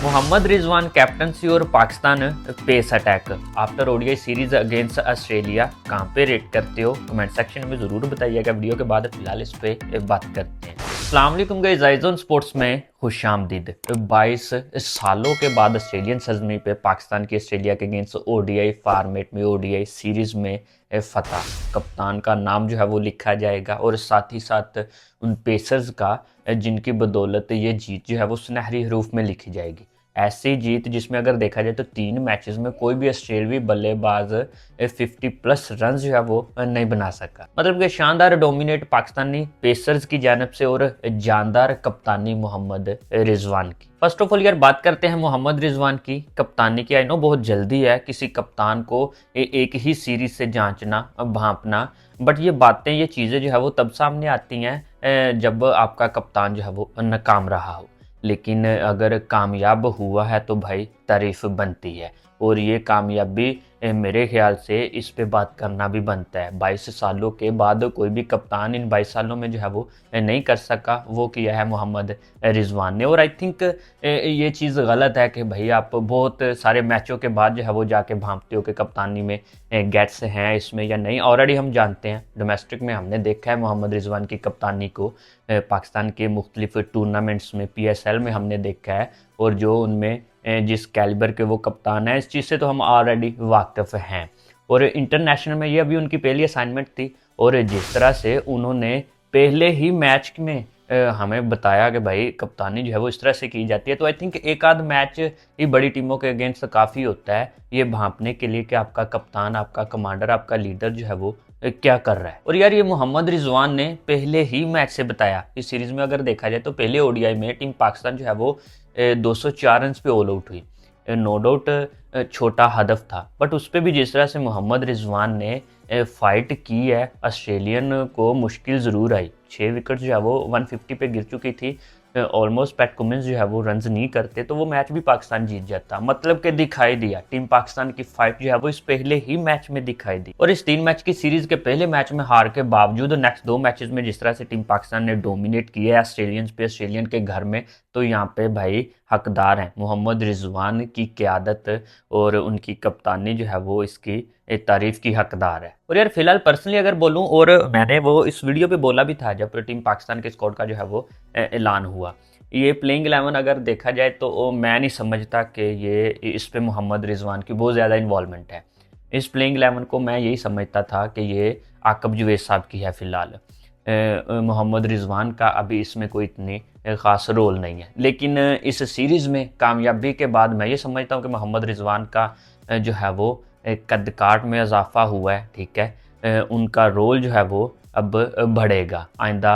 Mohammad Rizwan captaincy और Pakistan pace attack after ODI series against Australia कहाँ पे रेट करते हो? कमेंट सेक्शन में ज़रूर बताइएगा। वीडियो के बाद फिलहाल इस पे बात करते हैं। अस्सलाम वालेकुम गाइस, आइज़ोन स्पोर्ट्स में खुशामदीद। 22 सालों के बाद ऑस्ट्रेलियन सरजमी पे पाकिस्तान की ऑस्ट्रेलिया के अगेंस्ट ओडीआई फॉर्मेट में ओडीआई सीरीज में फतह, कप्तान का नाम जो है वो लिखा जाएगा और साथ ही साथ उन पेसर्स का जिनकी बदौलत ये जीत जो है वो सुनहरी हरूफ में लिखी जाएगी। ऐसी जीत जिसमें अगर देखा जाए तो 3 मैचेस में कोई भी ऑस्ट्रेलवी बल्लेबाज 50 प्लस रन जो है वो नहीं बना सका। मतलब कि शानदार डोमिनेट पाकिस्तानी पेसर्स की जानब से और जानदार कप्तानी मोहम्मद रिजवान की। फर्स्ट ऑफ ऑल यार बात करते हैं मोहम्मद रिजवान की कप्तानी की। आई नो बहुत जल्दी है किसी कप्तान को एक ही सीरीज से जांचना भांपना, बट ये बातें ये चीज़ें जो है वो तब सामने आती हैं जब आपका कप्तान जो है वो नाकाम रहा हो। लेकिन अगर कामयाब हुआ है तो भाई तारीफ बनती है और ये कामयाबी मेरे ख्याल से इस पे बात करना भी बनता है। 22 सालों के बाद कोई भी कप्तान इन 22 सालों में जो है वो नहीं कर सका, वो किया है मोहम्मद रिजवान ने। और आई थिंक ये चीज़ गलत है कि भाई आप बहुत सारे मैचों के बाद जो है वो जाके भांपते हो कि कप्तानी में गेट्स हैं इसमें या नहीं। ऑलरेडी हम जानते हैं, डोमेस्टिक में हमने देखा है मोहम्मद रिजवान की कप्तानी को पाकिस्तान के मुख्तलिफ टूर्नामेंट्स में, PSL में हमने देखा है, और जो उनमें जिस कैलिबर के वो कप्तान है, इस चीज़ से तो हम ऑलरेडी वाकिफ़ हैं। और इंटरनेशनल में ये अभी उनकी पहली असाइनमेंट थी और जिस तरह से उन्होंने पहले ही मैच में हमें बताया कि भाई कप्तानी जो है वो इस तरह से की जाती है, तो आई थिंक एक आध मैच ही बड़ी टीमों के अगेंस्ट काफ़ी होता है ये भांपने के लिए कि आपका कप्तान, आपका कमांडर, आपका लीडर जो है वो क्या कर रहा है। और यार ये मोहम्मद रिजवान ने पहले ही मैच से बताया। इस सीरीज में अगर देखा जाए तो पहले ओडीआई में टीम पाकिस्तान जो है वो 204 रन पे ऑल आउट हुई। नो डाउट छोटा हदफ था, बट उस पर भी जिस तरह से मोहम्मद रिजवान ने फाइट की है, ऑस्ट्रेलियन को मुश्किल ज़रूर आई। 6 विकेट जो है वो 150 पे गिर चुकी थी। ऑलमोस्ट पैट कमिंस जो है वो रन्स नहीं करते तो वो मैच भी पाकिस्तान जीत जाता। मतलब कि दिखाई दिया टीम पाकिस्तान की फाइट जो है वो इस पहले ही मैच में दिखाई दी। और इस 3 मैच की सीरीज के पहले मैच में हार के बावजूद नेक्स्ट 2 मैचेस में जिस तरह से टीम पाकिस्तान ने डोमिनेट किया है ऑस्ट्रेलियंस पे, ऑस्ट्रेलियन के घर में, तो यहाँ पे भाई हकदार हैं मोहम्मद रिजवान की क़यादत और उनकी कप्तानी जो है वो इसकी एक तारीफ की हकदार है। और यार फिलहाल पर्सनली अगर बोलूं, और मैंने वो इस वीडियो पे बोला भी था जब टीम पाकिस्तान के स्क्वाड का जो है वो ऐलान हुआ, ये प्लेइंग 11 अगर देखा जाए तो मैं नहीं समझता कि ये इस पे मोहम्मद रिजवान की बहुत ज़्यादा इन्वॉल्वमेंट है। इस प्लेइंग 11 को मैं यही समझता था कि ये आकब जुवैद साहब की है। फिलहाल मोहम्मद रिजवान का अभी इसमें कोई इतनी ख़ास रोल नहीं है। लेकिन इस सीरीज़ में कामयाबी के बाद मैं ये समझता हूँ कि मोहम्मद रिजवान का जो है वो कद काठ में इजाफा हुआ है, ठीक है। उनका रोल जो है वो अब बढ़ेगा आइंदा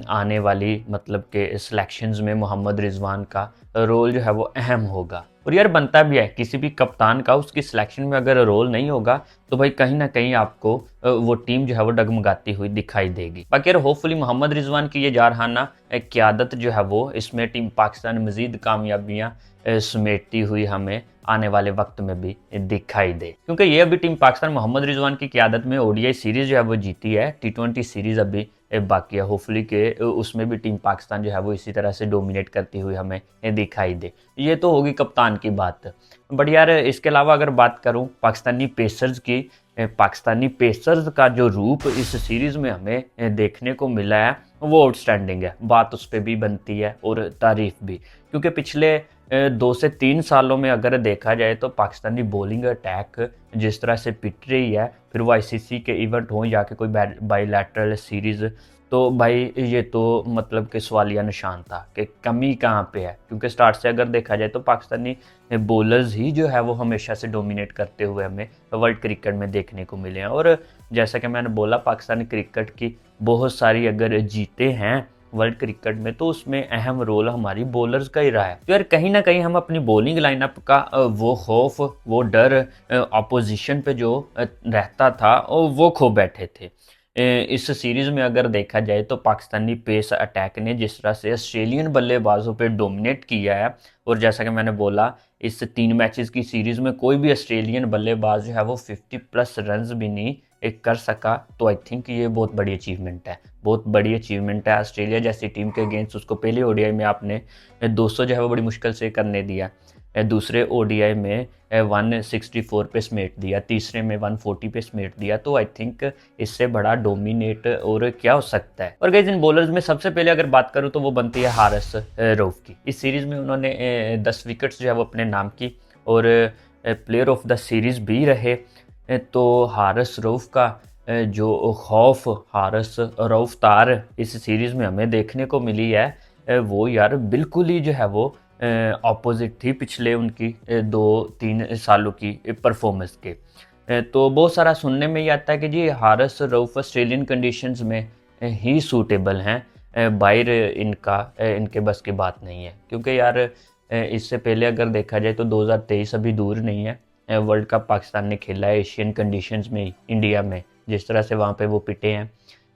आने वाली मतलब के सिलेक्शंस में मोहम्मद रिजवान का रोल जो है वो अहम होगा। और यार बनता भी है किसी भी कप्तान का, उसकी सिलेक्शन में अगर रोल नहीं होगा तो भाई कहीं ना कहीं आपको वो टीम जो है वो डगमगाती हुई दिखाई देगी। बाकी यार होपफुली मोहम्मद रिजवान की ये जारहाना क़यादत जो है वो इसमें टीम पाकिस्तान मजीद कामयाबियाँ समेटती हुई हमें आने वाले वक्त में भी दिखाई दे, क्योंकि ये अभी टीम पाकिस्तान मोहम्मद रिजवान की क़यादत में ओडीआई सीरीज जो है वो जीती है। T20 सीरीज अभी बाकी है। होपफुली के उसमें भी टीम पाकिस्तान जो है वो इसी तरह से डोमिनेट करती हुई हमें दिखाई दे। ये तो होगी कप्तान की बात। बट यार इसके अलावा अगर बात करूं पाकिस्तानी पेसर्स की, पाकिस्तानी पेसर्स का जो रूप इस सीरीज़ में हमें देखने को मिला है वो आउटस्टैंडिंग है। बात उस पर भी बनती है और तारीफ भी, क्योंकि पिछले 2 से 3 सालों में अगर देखा जाए तो पाकिस्तानी बॉलिंग अटैक जिस तरह से पिट रही है, फिर वो ICC के इवेंट हों या कि कोई बाईलैटरल सीरीज़, तो भाई ये तो मतलब कि सवालिया निशान था कि कमी कहाँ पे है। क्योंकि स्टार्ट से अगर देखा जाए तो पाकिस्तानी बॉलर्स ही जो है वो हमेशा से डोमिनेट करते हुए हमें वर्ल्ड क्रिकेट में देखने को मिले हैं। और जैसा कि मैंने बोला पाकिस्तानी क्रिकेट की बहुत सारी अगर जीते हैं वर्ल्ड क्रिकेट में तो उसमें अहम रोल हमारी बॉलर्स का ही रहा है। तो यार कहीं ना कहीं हम अपनी बॉलिंग लाइनअप का वो खौफ, वो डर अपोजिशन पे जो रहता था वो खो बैठे थे। इस सीरीज़ में अगर देखा जाए तो पाकिस्तानी पेस अटैक ने जिस तरह से ऑस्ट्रेलियन बल्लेबाजों पे डोमिनेट किया है, और जैसा कि मैंने बोला इस 3 मैचेस की सीरीज़ में कोई भी ऑस्ट्रेलियन बल्लेबाज जो है वो 50 प्लस रन्स भी नहीं कर सका, तो आई थिंक ये बहुत बड़ी अचीवमेंट है। बहुत बड़ी अचीवमेंट है ऑस्ट्रेलिया जैसी टीम के अगेंस्ट। उसको पहले ओडीआई में आपने 200 जो है वो बड़ी मुश्किल से करने दिया, दूसरे ओडीआई में 164 पे समेट दिया, तीसरे में 140 पे समेट दिया, तो आई थिंक इससे बड़ा डोमिनेट और क्या हो सकता है। और गाइस इन बॉलर्स में सबसे पहले अगर बात करूं तो वो बनती है हारिस रऊफ की। इस सीरीज़ में उन्होंने 10 विकेट्स जो है वो अपने नाम की और प्लेयर ऑफ द सीरीज़ भी रहे। तो हारिस रऊफ का जो खौफ हारिस रऊफ तार इस सीरीज़ में हमें देखने को मिली है, वो यार बिल्कुल ही जो है वो ऑपोजिट थी पिछले उनकी 2-3 सालों की परफॉर्मेंस के। तो बहुत सारा सुनने में ये आता है कि जी हारिस रऊफ ऑस्ट्रेलियन कंडीशंस में ही सूटेबल हैं, बाहर इनके बस की बात नहीं है। क्योंकि यार इससे पहले अगर देखा जाए तो 2023 अभी दूर नहीं है, वर्ल्ड कप पाकिस्तान ने खेला है एशियन कंडीशंस में इंडिया में, जिस तरह से वहाँ पे वो पिटे हैं।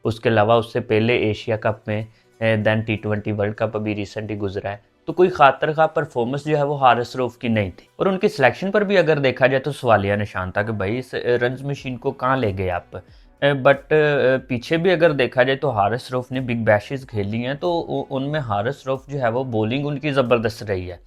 उसके अलावा उससे पहले एशिया कप में, देन T20 वर्ल्ड कप अभी रिसेंटली गुजरा है। तो कोई खातर खा परफॉर्मेंस जो है वो हारिस रऊफ की नहीं थी। और उनकी सिलेक्शन पर भी अगर देखा जाए तो सवालिया निशान था कि भाई इस रन्स मशीन को कहाँ ले गए आप। बट पीछे भी अगर देखा जाए तो हारिस रऊफ ने बिग बैशेस खेली हैं, तो उनमें हारिस रऊफ जो है वो बॉलिंग उनकी ज़बरदस्त रही है।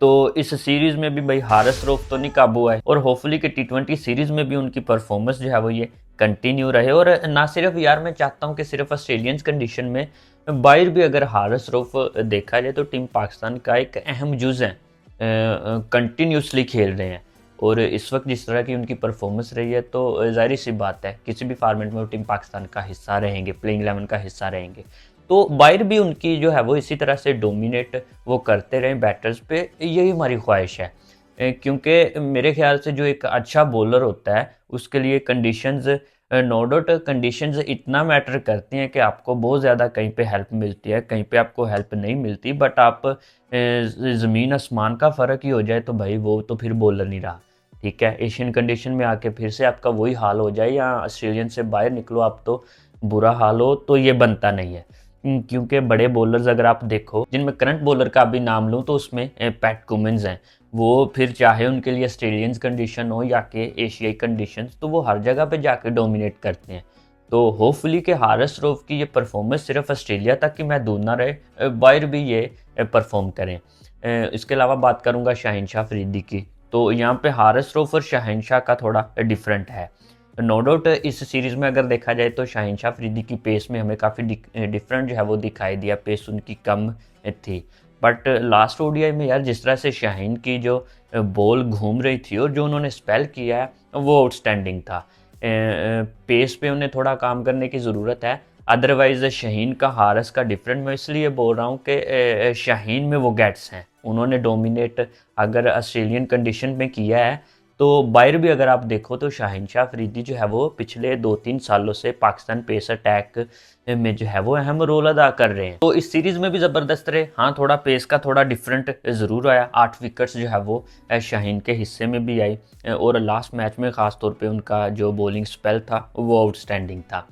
तो इस सीरीज़ में भी भाई हारिस रऊफ तो नहीं काबू आए, और होपफुली कि T20 सीरीज़ में भी उनकी परफॉर्मेंस जो है वो ये कंटिन्यू रहे। और ना सिर्फ यार मैं चाहता हूँ कि सिर्फ ऑस्ट्रेलियंस कंडीशन में, बाहर भी अगर हारिस रऊफ देखा जाए तो टीम पाकिस्तान का एक अहम जुज़ है, कंटिन्यूसली खेल रहे हैं। और इस वक्त जिस तरह की उनकी परफॉर्मेंस रही है तो ज़ाहिर सी बात है किसी भी फॉर्मेट में वो टीम पाकिस्तान का हिस्सा रहेंगे, प्लेइंग 11 का हिस्सा रहेंगे। तो बाहर भी उनकी जो है वो इसी तरह से डोमिनेट वो करते रहें बैटर्स पे, यही हमारी ख्वाहिश है। क्योंकि मेरे ख्याल से जो एक अच्छा बॉलर होता है उसके लिए कंडीशंस, नो डाउट कंडीशंस इतना मैटर करती हैं कि आपको बहुत ज़्यादा कहीं पे हेल्प मिलती है, कहीं पे आपको हेल्प नहीं मिलती। बट आप ज़मीन आसमान का फ़र्क ही हो जाए तो भाई वो तो फिर बॉलर नहीं रहा। ठीक है, एशियन कंडीशन में आके फिर से आपका वही हाल हो जाए, या ऑस्ट्रेलियन से बाहर निकलो आप तो बुरा हाल हो, तो ये बनता नहीं है। क्योंकि बड़े बॉलर्स अगर आप देखो, जिनमें करंट बॉलर का भी नाम लूँ तो उसमें पैट कुमिंस हैं। वो फिर चाहे उनके लिए ऑस्ट्रेलियंस कंडीशन हो या कि एशियाई कंडीशंस, तो वो हर जगह पे जाके डोमिनेट करते हैं। तो होपफुली कि हारिस रऊफ की ये परफॉर्मेंस सिर्फ ऑस्ट्रेलिया तक ही महदूद ना रहे, बाहर भी ये परफॉर्म करें। इसके अलावा बात करूँगा शाहीन शाह अफरीदी की, तो यहाँ पे हारिस रऊफ और शाहीन शाह का थोड़ा डिफरेंट है। नो डाउट इस सीरीज़ में अगर देखा जाए तो शाहीन शाह अफरीदी की पेस में हमें काफ़ी डिफरेंट जो है वो दिखाई दिया, पेस उनकी कम थी। बट लास्ट ओडीआई में यार जिस तरह से शाहीन की जो बॉल घूम रही थी और जो उन्होंने स्पेल किया है वो आउटस्टैंडिंग था। पेस पे उन्हें थोड़ा काम करने की ज़रूरत है। अदरवाइज़ शाहीन का हारिस का डिफरेंट मैं इसलिए बोल रहा हूँ कि शाहीन में वो गैट्स हैं, उन्होंने डोमिनेट अगर ऑस्ट्रेलियन कंडीशन में किया है, तो बाहर भी अगर आप देखो तो शाहीन शाह अफरीदी जो है वो पिछले 2-3 सालों से पाकिस्तान पेस अटैक में जो है वो अहम रोल अदा कर रहे हैं। तो इस सीरीज़ में भी ज़बरदस्त रहे। हाँ, थोड़ा पेस का थोड़ा डिफरेंट ज़रूर आया, 8 विकेट्स जो है वो शाहीन के हिस्से में भी आई, और लास्ट मैच में ख़ास तौर पे उनका जो बॉलिंग स्पेल था वो आउटस्टैंडिंग था।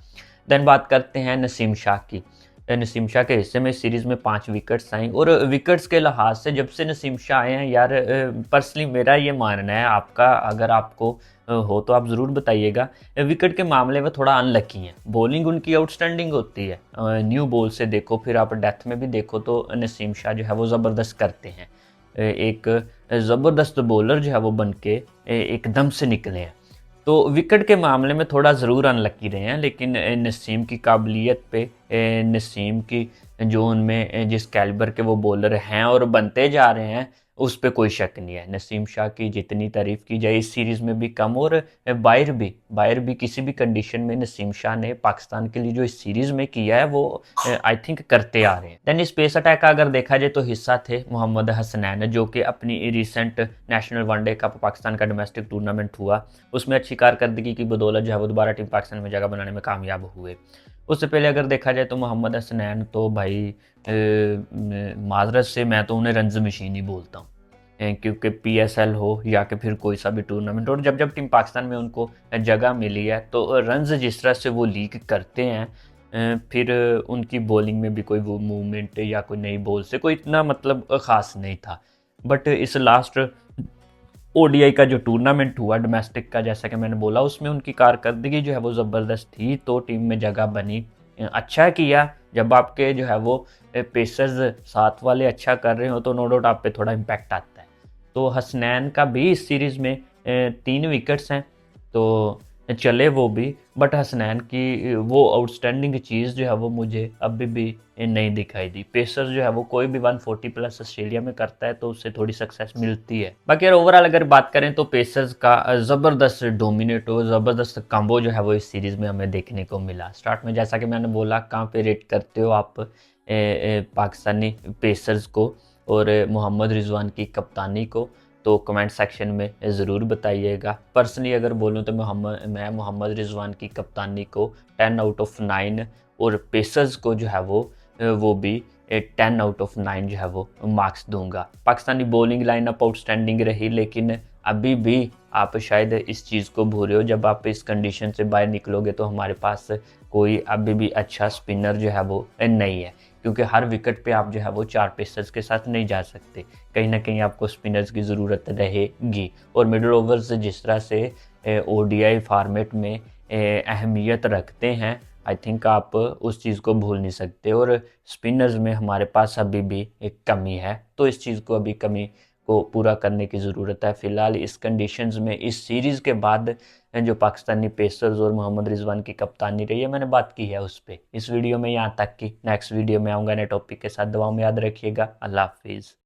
देन बात करते हैं नसीम शाह की। नसीम शाह के हिस्से में इस सीरीज़ में 5 विकेट्स आई, और विकेट्स के लिहाज से जब से नसीम शाह आए हैं यार, पर्सनली मेरा ये मानना है, आपका अगर आपको हो तो आप ज़रूर बताइएगा, विकेट के मामले में थोड़ा अनलकी हैं। बॉलिंग उनकी आउटस्टैंडिंग होती है, न्यू बॉल से देखो, फिर आप डेथ में भी देखो तो नसीम शाह जो है वो ज़बरदस्त करते हैं। एक ज़बरदस्त बॉलर जो है वो बन के एकदम से निकले हैं। तो विकेट के मामले में थोड़ा ज़रूर अनलकी रहे हैं, लेकिन नसीम की काबिलियत पे, नसीम की जो उनमें जिस कैलिबर के वो बॉलर हैं और बनते जा रहे हैं, उस पे कोई शक नहीं है। नसीम शाह की जितनी तारीफ़ की जाए इस सीरीज़ में भी कम, और बाहर भी किसी भी कंडीशन में नसीम शाह ने पाकिस्तान के लिए जो इस सीरीज़ में किया है वो आई थिंक करते आ रहे हैं। दैन स्पेस अटैक का अगर देखा जाए तो हिस्सा थे मोहम्मद हसनैन, जो कि अपनी recent national one day cup Pakistan का डोमेस्टिक टूर्नामेंट हुआ उसमें अच्छी कारकर्दगी की बदौलत जो है वो दोबारा टीम पाकिस्तान में जगह बनाने में कामयाब हुए। उससे पहले अगर देखा जाए तो मोहम्मद हसनैन तो भाई माजरत से मैं तो उन्हें रंज मशीन ही बोलता हूँ। क्योंकि पीएसएल हो या कि फिर कोई सा भी टूर्नामेंट, और जब जब टीम पाकिस्तान में उनको जगह मिली है तो रन्स जिस तरह से वो लीक करते हैं, फिर उनकी बॉलिंग में भी कोई वो मूवमेंट या कोई नई बॉल से कोई इतना मतलब ख़ास नहीं था। बट इस लास्ट ओडीआई का जो टूर्नामेंट हुआ डोमेस्टिक का, जैसा कि मैंने बोला, उसमें उनकी कारकर्दगी जो है वो ज़बरदस्त थी, तो टीम में जगह बनी। अच्छा किया। जब आपके जो है वो पेसर्स साथ वाले अच्छा कर रहे हो तो नो डाउट आप पे थोड़ा इम्पैक्ट आता है। तो हसनैन का भी इस सीरीज़ में 3 विकेट्स हैं, तो चले वो भी, बट हसनैन की वो आउटस्टैंडिंग चीज़ जो है वो मुझे अभी भी नहीं दिखाई दी। पेसर जो है वो कोई भी 140 प्लस ऑस्ट्रेलिया में करता है तो उससे थोड़ी सक्सेस मिलती है। बाकी यार ओवरऑल अगर बात करें तो पेसर्स का ज़बरदस्त डोमिनेट हो, ज़बरदस्त कॉम्बो जो है वो इस सीरीज़ में हमें देखने को मिला। स्टार्ट में जैसा कि मैंने बोला, कहाँ पे रेट करते हो आप पाकिस्तानी पेसर्स को और मोहम्मद रिजवान की कप्तानी को, तो कमेंट सेक्शन में ज़रूर बताइएगा। पर्सनली अगर बोलूँ तो मैं मोहम्मद रिजवान की कप्तानी को 10 आउट ऑफ 9 और पेसर्स को जो है वो भी 10 आउट ऑफ 9 जो है वो मार्क्स दूंगा। पाकिस्तानी बॉलिंग लाइनअप आउटस्टैंडिंग रही, लेकिन अभी भी आप शायद इस चीज़ को भूल रहे हो, जब आप इस कंडीशन से बाहर निकलोगे तो हमारे पास कोई अभी भी अच्छा स्पिनर जो है वो नहीं है, क्योंकि हर विकेट पे आप जो है वो 4 पेसर्स के साथ नहीं जा सकते। कहीं ना कहीं आपको स्पिनर्स की ज़रूरत रहेगी, और मिडल ओवर्स जिस तरह से ओडीआई फॉर्मेट में अहमियत रखते हैं, आई थिंक आप उस चीज़ को भूल नहीं सकते। और स्पिनर्स में हमारे पास अभी भी एक कमी है, तो इस चीज़ को अभी कमी को पूरा करने की ज़रूरत है। फ़िलहाल इस कंडीशंस में इस सीरीज़ के बाद जो पाकिस्तानी पेसर्स और मोहम्मद रिजवान की कप्तानी रही है, मैंने बात की है उस पर इस वीडियो में। यहाँ तक कि नेक्स्ट वीडियो में आऊँगा नए टॉपिक के साथ। दुआओं में याद रखिएगा। अल्लाह हाफिज़।